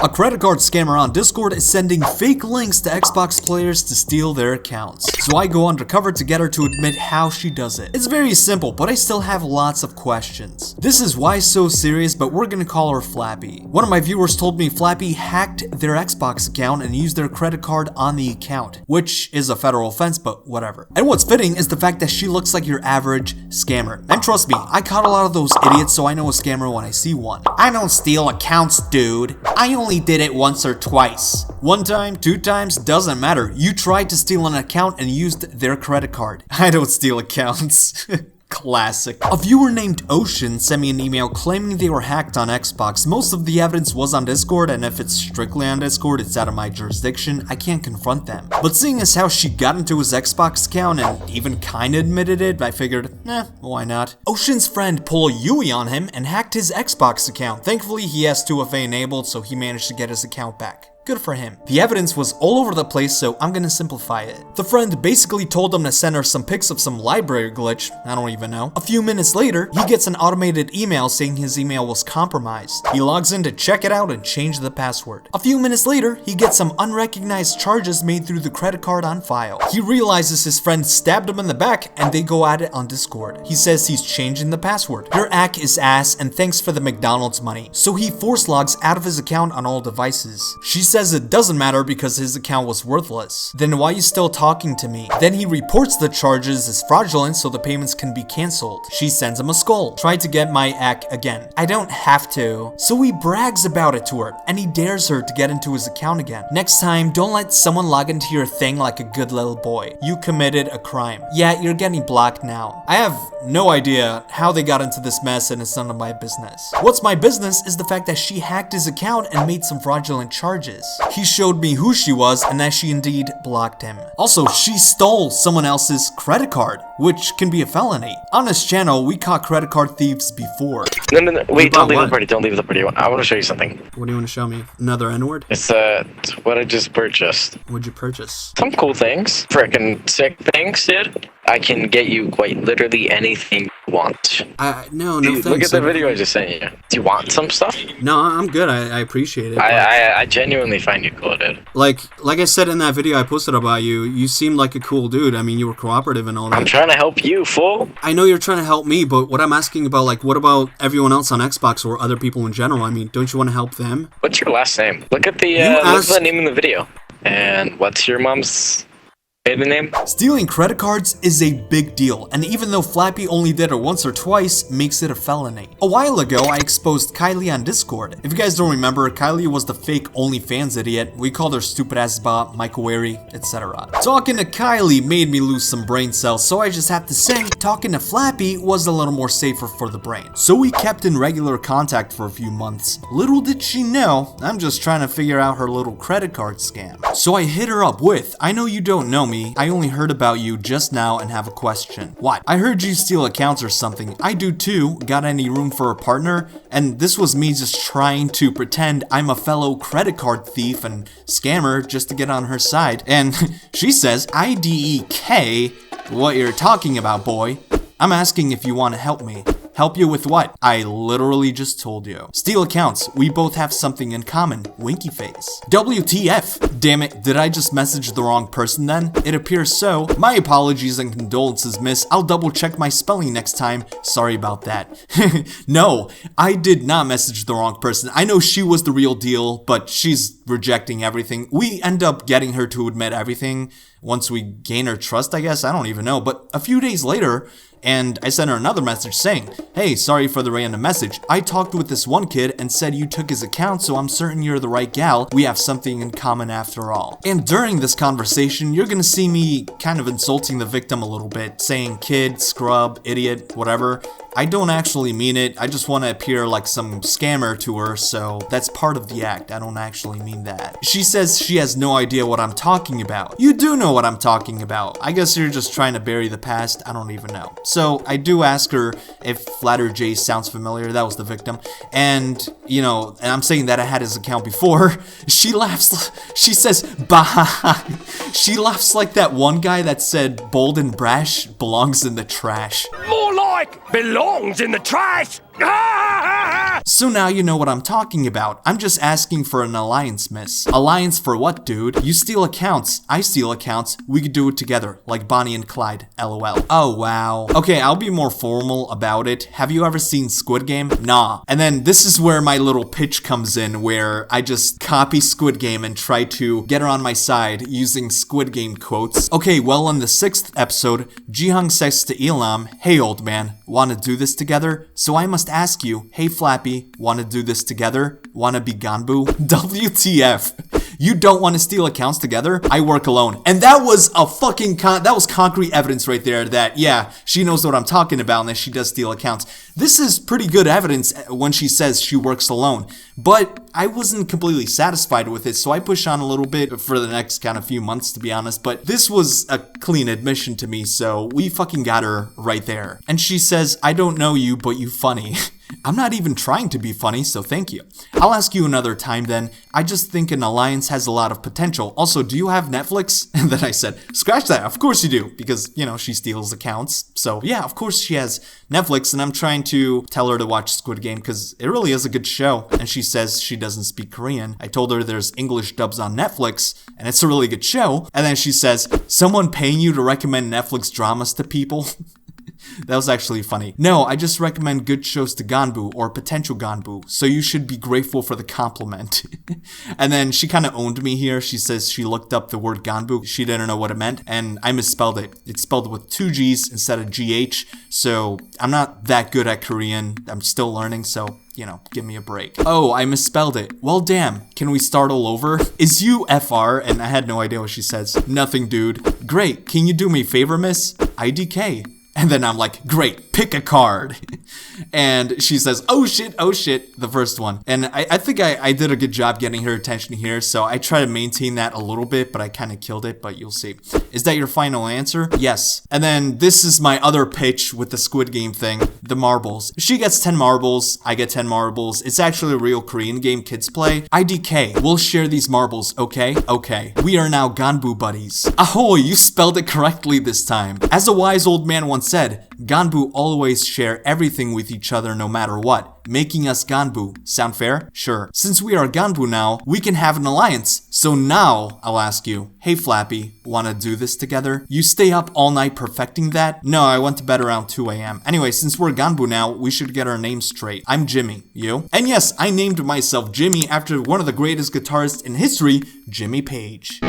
A credit card scammer on Discord is sending fake links to Xbox players to steal their accounts. So I go undercover to get her to admit how she does it. It's very simple, but I still have lots of questions. This is why so serious, but we're gonna call her Flappy. One of my viewers told me Flappy hacked their Xbox account and used their credit card on the account, which is a federal offense, but whatever. And what's fitting is the fact that she looks like your average scammer. And trust me, I caught a lot of those idiots, so I know a scammer when I see one. I don't steal accounts, dude. I only did it once or twice. One time, 2 times, doesn't matter. You tried to steal an account and used their credit card. I don't steal accounts. Classic. A viewer named Ocean sent me an email claiming they were hacked on Xbox. Most of the evidence was on Discord, and if it's strictly on Discord, it's out of my jurisdiction. I can't confront them. But seeing as how she got into his Xbox account and even kinda admitted it, I figured, why not? Ocean's friend pulled a Yui on him and hacked his Xbox account. Thankfully, he has 2FA enabled, so he managed to get his account back. Good for him. The evidence was all over the place, so I'm gonna simplify it. The friend basically told him to send her some pics of some library glitch, I don't even know. A few minutes later, he gets an automated email saying his email was compromised. He logs in to check it out and change the password. A few minutes later, he gets some unrecognized charges made through the credit card on file. He realizes his friend stabbed him in the back, and they go at it on Discord. He says he's changing the password. Your act is ass, and thanks for the McDonald's money. So he force logs out of his account on all devices. She says it doesn't matter because his account was worthless. Then why are you still talking to me? Then he reports the charges as fraudulent so the payments can be cancelled. She sends him a skull. Try to get my act again. I don't have to. So he brags about it to her and he dares her to get into his account again. Next time, don't let someone log into your thing like a good little boy. You committed a crime. Yeah, you're getting blocked now. I have no idea how they got into this mess and it's none of my business. What's my business is the fact that she hacked his account and made some fraudulent charges. He showed me who she was and that she indeed blocked him. Also, she stole someone else's credit card, which can be a felony. On this channel, we caught credit card thieves before. No. Wait, don't leave the party. Don't leave the party. I want to show you something. What do you want to show me? Another N-word? It's what I just purchased. What'd you purchase? Some cool things. Frickin' sick things, dude. I can get you quite literally anything you want. No, Dude, thanks. look at the video I just sent you. Do you want some stuff? No, I'm good. I appreciate it. I genuinely find you cool, dude. Like I said in that video I posted about you, you seemed like a cool dude. I mean, you were cooperative and all that. I'm trying to help you, fool. I know you're trying to help me, but what I'm asking about, like, what about everyone else on Xbox or other people in general? I mean, don't you want to help them? What's your last name? Look at the name in the video. And what's your mom's maiden name? Stealing credit cards is a big deal, and even though Flappy only did it once or twice, makes it a felony. A while ago, I exposed Kylie on Discord. If you guys don't remember, Kylie was the fake OnlyFans idiot. We called her stupid ass bot, microwary, etc. Talking to Kylie made me lose some brain cells, so I just have to say, talking to Flappy was a little more safer for the brain. So we kept in regular contact for a few months. Little did she know, I'm just trying to figure out her little credit card scam. So I hit her up with, I know you don't know me, I only heard about you just now and have a question. What? I heard you steal accounts or something. I do too. Got any room for a partner? And this was me just trying to pretend I'm a fellow credit card thief and scammer just to get on her side. And she says, IDEK, what you're talking about, boy. I'm asking if you want to help me. Help you with what? I literally just told you. Steal accounts. We both have something in common. Winky face. WTF. Damn it, did I just message the wrong person then? It appears so. My apologies and condolences, miss. I'll double check my spelling next time. Sorry about that. No, I did not message the wrong person. I know she was the real deal, but she's rejecting everything. We end up getting her to admit everything once we gain her trust, I guess. I don't even know. But a few days later, and I sent her another message saying, hey, sorry for the random message. I talked with this one kid and said you took his account, so I'm certain you're the right gal. We have something in common after all. And during this conversation, you're gonna see me kind of insulting the victim a little bit, saying kid, scrub, idiot, whatever. I don't actually mean it. I just want to appear like some scammer to her, so that's part of the act. I don't actually mean that. She says she has no idea what I'm talking about. You do know what I'm talking about. I guess you're just trying to bury the past. I don't even know. So I do ask her if Flatter J sounds familiar. That was the victim. And, you know, and I'm saying that I had his account before. She laughs. She says, bah. She laughs like that one guy that said bold and brash belongs in the trash. More like belongs in the trash. So now you know what I'm talking about. I'm just asking for an alliance, miss. Alliance for what, dude? You steal accounts, I steal accounts, we could do it together, like Bonnie and Clyde, LOL. Oh, wow. Okay, I'll be more formal about it. Have you ever seen Squid Game? Nah. And then this is where my little pitch comes in, where I just copy Squid Game and try to get her on my side using Squid Game quotes. Okay, well, in the 6th episode, Jihang says to Elam, hey, old man, wanna do this together? So I must ask you, hey, Flappy, wanna do this together? Wanna be Ganbu? WTF. You don't want to steal accounts together? I work alone. And that was a fucking that was concrete evidence right there that, yeah, she knows what I'm talking about and that she does steal accounts. This is pretty good evidence when she says she works alone. But I wasn't completely satisfied with it, so I push on a little bit for the next kind of few months, to be honest. But this was a clean admission to me, so we fucking got her right there. And she says, I don't know you, but you funny. I'm not even trying to be funny, so thank you. I'll ask you another time then. I just think an alliance has a lot of potential. Also, do you have Netflix? And then I said, scratch that, of course you do. Because, you know, she steals accounts. So yeah, of course she has Netflix, and I'm trying to tell her to watch Squid Game because it really is a good show. And she says she doesn't speak Korean. I told her there's English dubs on Netflix, and it's a really good show. And then she says, someone paying you to recommend Netflix dramas to people? That was actually funny. No, I just recommend good shows to Ganbu or potential Ganbu, so you should be grateful for the compliment. And then she kind of owned me here. She says she looked up the word Ganbu. She didn't know what it meant, and I misspelled it. It's spelled with 2 G's instead of GH, so I'm not that good at Korean. I'm still learning, so you know, give me a break. Oh, I misspelled it. Well, damn. Can we start all over? Is you FR? And I had no idea what she says. Nothing, dude. Great. Can you do me a favor, miss? IDK. And then I'm like, great, pick a card. And she says, oh shit, the first one. And I think I did a good job getting her attention here, so I try to maintain that a little bit, but I kind of killed it, but you'll see. Is that your final answer? Yes. And then this is my other pitch with the Squid Game thing, the marbles. She gets 10 marbles, I get 10 marbles. It's actually a real Korean game kids play. IDK, we'll share these marbles, okay? Okay. We are now Ganbu buddies. Ahoy, you spelled it correctly this time. As a wise old man once said, Ganbu always share everything with each other no matter what, making us Ganbu. Sound fair? Sure. Since we are Ganbu now, we can have an alliance. So now, I'll ask you, hey Flappy, wanna do this together? You stay up all night perfecting that? No, I went to bed around 2 a.m. Anyway, since we're Ganbu now, we should get our names straight. I'm Jimmy. You? And yes, I named myself Jimmy after one of the greatest guitarists in history, Jimmy Page.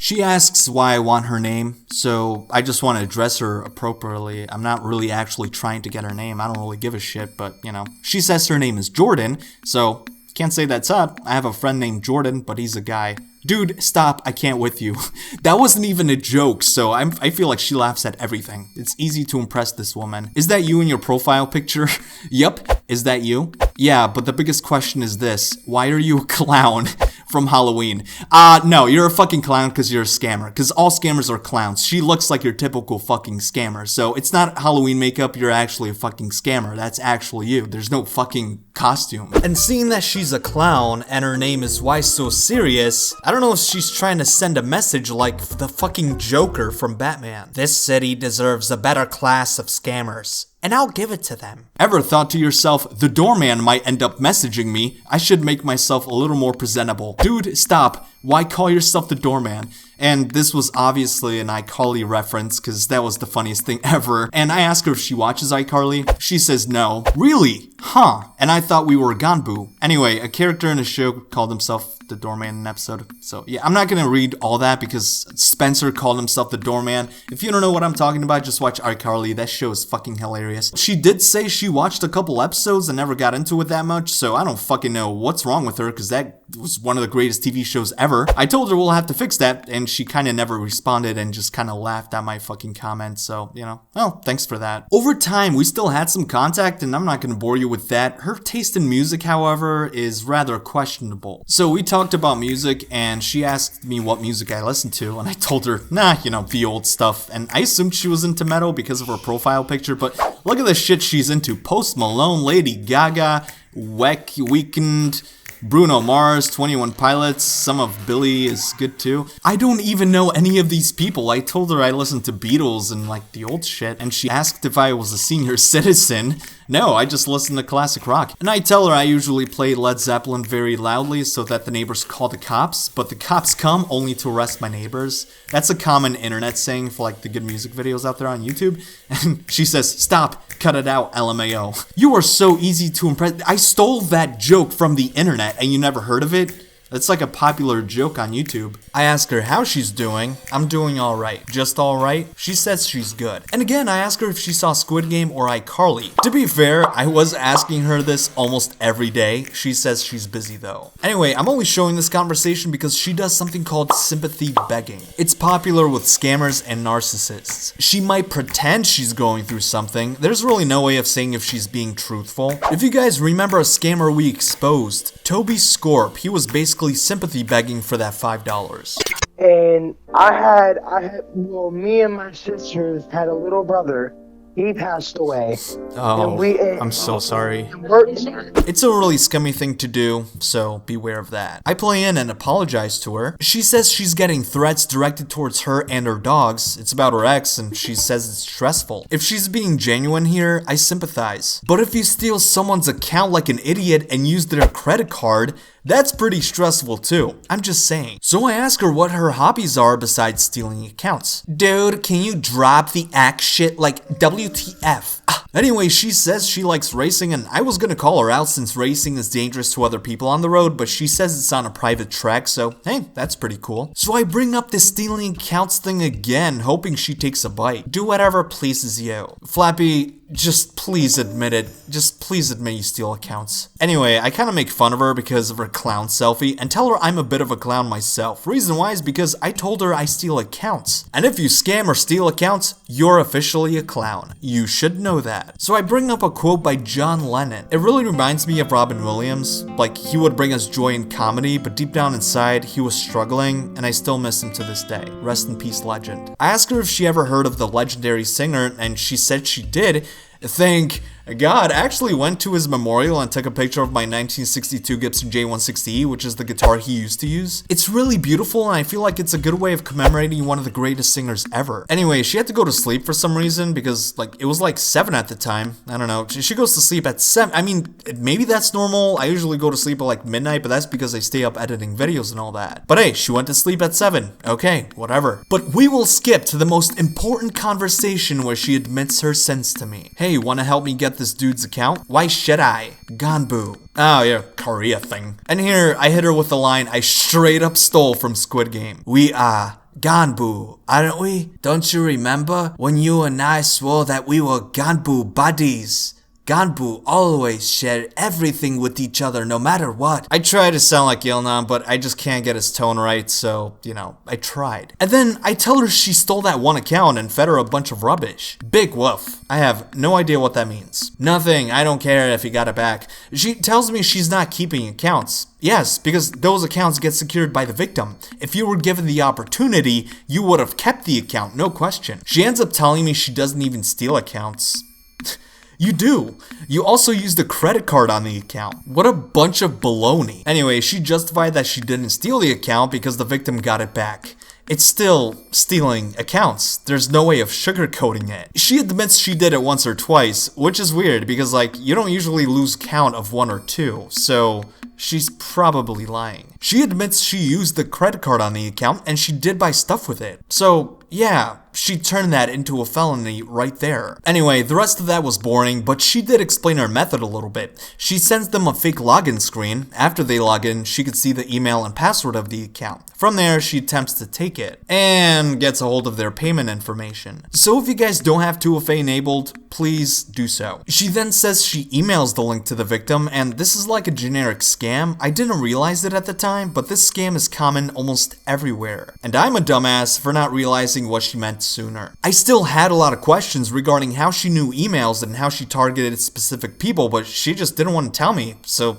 She asks why I want her name, so I just want to address her appropriately. I'm not really actually trying to get her name. I don't really give a shit, but, you know. She says her name is Jordan, so can't say that's up. I have a friend named Jordan, but he's a guy. Dude, stop, I can't with you. That wasn't even a joke, so I feel like she laughs at everything. It's easy to impress this woman. Is that you in your profile picture? Yup. Is that you? Yeah, but the biggest question is this. Why are you a clown from Halloween? No, you're a fucking clown because you're a scammer. Because all scammers are clowns. She looks like your typical fucking scammer. So it's not Halloween makeup, you're actually a fucking scammer. That's actually you. There's no fucking costume. And seeing that she's a clown and her name is Why So Serious, I don't know if she's trying to send a message like the fucking Joker from Batman. This city deserves a better class of scammers, and I'll give it to them. Ever thought to yourself, the doorman might end up messaging me? I should make myself a little more presentable. Dude, stop. Why call yourself the doorman? And this was obviously an iCarly reference, because that was the funniest thing ever. And I asked her if she watches iCarly. She says no. Really? Huh. And I thought we were Ganbu. Anyway, a character in the show called himself the doorman in an episode. So yeah, I'm not gonna read all that because Spencer called himself the doorman. If you don't know what I'm talking about, just watch iCarly. That show is fucking hilarious. She did say she watched a couple episodes and never got into it that much, so I don't fucking know what's wrong with her, because that was one of the greatest TV shows ever. I told her we'll have to fix that, and she kind of never responded and just kind of laughed at my fucking comments, so, you know, well, thanks for that. Over time, we still had some contact, and I'm not gonna bore you with that. Her taste in music, however, is rather questionable. So we talked about music, and she asked me what music I listened to, and I told her, nah, you know, the old stuff, and I assumed she was into metal because of her profile picture, but look at the shit she's into. Post Malone, Lady Gaga, Weeknd, Bruno Mars, 21 Pilots, some of Billy is good too. I don't even know any of these people. I told her I listened to Beatles and like the old shit, and she asked if I was a senior citizen. No, I just listen to classic rock. And I tell her I usually play Led Zeppelin very loudly so that the neighbors call the cops, but the cops come only to arrest my neighbors. That's a common internet saying for like the good music videos out there on YouTube. And she says, stop, cut it out, LMAO. You are so easy to impress. I stole that joke from the internet and you never heard of it? It's like a popular joke on YouTube. I ask her how she's doing. I'm doing alright. Just alright? She says she's good. And again, I ask her if she saw Squid Game or iCarly. To be fair, I was asking her this almost every day. She says she's busy though. Anyway, I'm only showing this conversation because she does something called sympathy begging. It's popular with scammers and narcissists. She might pretend she's going through something. There's really no way of saying if she's being truthful. If you guys remember a scammer we exposed, Toby Scorp, he was basically sympathy begging for that $5. And well, me and my sisters had a little brother. He passed away. Oh, I'm so sorry. It's a really scummy thing to do, so beware of that. I play in and apologize to her. She says she's getting threats directed towards her and her dogs. It's about her ex, and she says it's stressful. If she's being genuine here, I sympathize. But if you steal someone's account like an idiot and use their credit card, that's pretty stressful too. I'm just saying. So I ask her what her hobbies are besides stealing accounts. Dude, can you drop the act shit like WTF? Anyway, she says she likes racing, and I was gonna call her out since racing is dangerous to other people on the road, but she says it's on a private track, so hey, that's pretty cool. So I bring up this stealing accounts thing again, hoping she takes a bite. Do whatever pleases you. Flappy, just please admit it. Just please admit you steal accounts. Anyway, I kind of make fun of her because of her clown selfie and tell her I'm a bit of a clown myself. Reason why is because I told her I steal accounts. And if you scam or steal accounts, you're officially a clown. You should know that. So I bring up a quote by John Lennon. It really reminds me of Robin Williams. Like, he would bring us joy in comedy, but deep down inside, he was struggling, and I still miss him to this day. Rest in peace, legend. I asked her if she ever heard of the legendary singer, and she said she did. Thank God, I actually went to his memorial and took a picture of my 1962 Gibson J160E, which is the guitar he used to use. It's really beautiful, and I feel like it's a good way of commemorating one of the greatest singers ever. Anyway, she had to go to sleep for some reason because, like, it was like 7 at the time. I don't know. She goes to sleep at 7. I mean, maybe that's normal. I usually go to sleep at like midnight, but that's because I stay up editing videos and all that. But hey, she went to sleep at 7. Okay, whatever. But we will skip to the most important conversation where she admits her sins to me. Hey, wanna help me get this dude's account? Why should I? Ganbu. Oh yeah, Korea thing. And here, I hit her with the line I straight up stole from Squid Game. We are Ganbu, aren't we? Don't you remember when you and I swore that we were Ganbu buddies? Ganbu always shared everything with each other no matter what. I try to sound like Yilnan, but I just can't get his tone right, so, you know, I tried. And then I tell her she stole that one account and fed her a bunch of rubbish. Big woof. I have no idea what that means. Nothing, I don't care if he got it back. She tells me she's not keeping accounts. Yes, because those accounts get secured by the victim. If you were given the opportunity, you would have kept the account, no question. She ends up telling me she doesn't even steal accounts. You do. You also used a credit card on the account. What a bunch of baloney. Anyway, she justified that she didn't steal the account because the victim got it back. It's still stealing accounts. There's no way of sugarcoating it. She admits she did it once or twice, which is weird because, like, you don't usually lose count of 1 or 2, so she's probably lying. She admits she used the credit card on the account and she did buy stuff with it. So, yeah, she turned that into a felony right there. Anyway, the rest of that was boring, but she did explain her method a little bit. She sends them a fake login screen. After they log in, she could see the email and password of the account. From there, she attempts to take it and gets a hold of their payment information. So if you guys don't have 2FA enabled, please do so. She then says she emails the link to the victim, and this is like a generic scam. I didn't realize it at the time, but this scam is common almost everywhere. And I'm a dumbass for not realizing what she meant sooner. I still had a lot of questions regarding how she knew emails and how she targeted specific people, but she just didn't want to tell me, so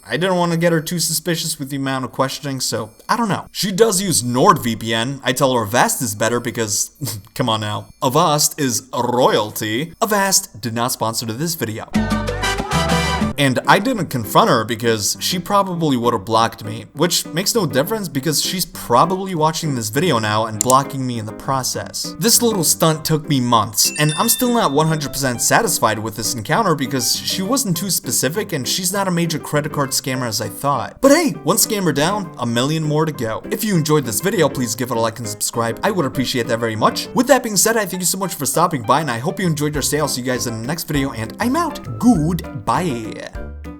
I didn't want to get her too suspicious with the amount of questioning, so I don't know. She does use NordVPN. I tell her Avast is better because, come on now, Avast is royalty. Avast did not sponsor this video. And I didn't confront her because she probably would have blocked me, which makes no difference because she's probably watching this video now and blocking me in the process. This little stunt took me months, and I'm still not 100% satisfied with this encounter because she wasn't too specific and she's not a major credit card scammer as I thought. But hey, one scammer down, a million more to go. If you enjoyed this video, please give it a like and subscribe. I would appreciate that very much. With that being said, I thank you so much for stopping by, and I hope you enjoyed your stay. I'll see you guys in the next video, and I'm out. Goodbye.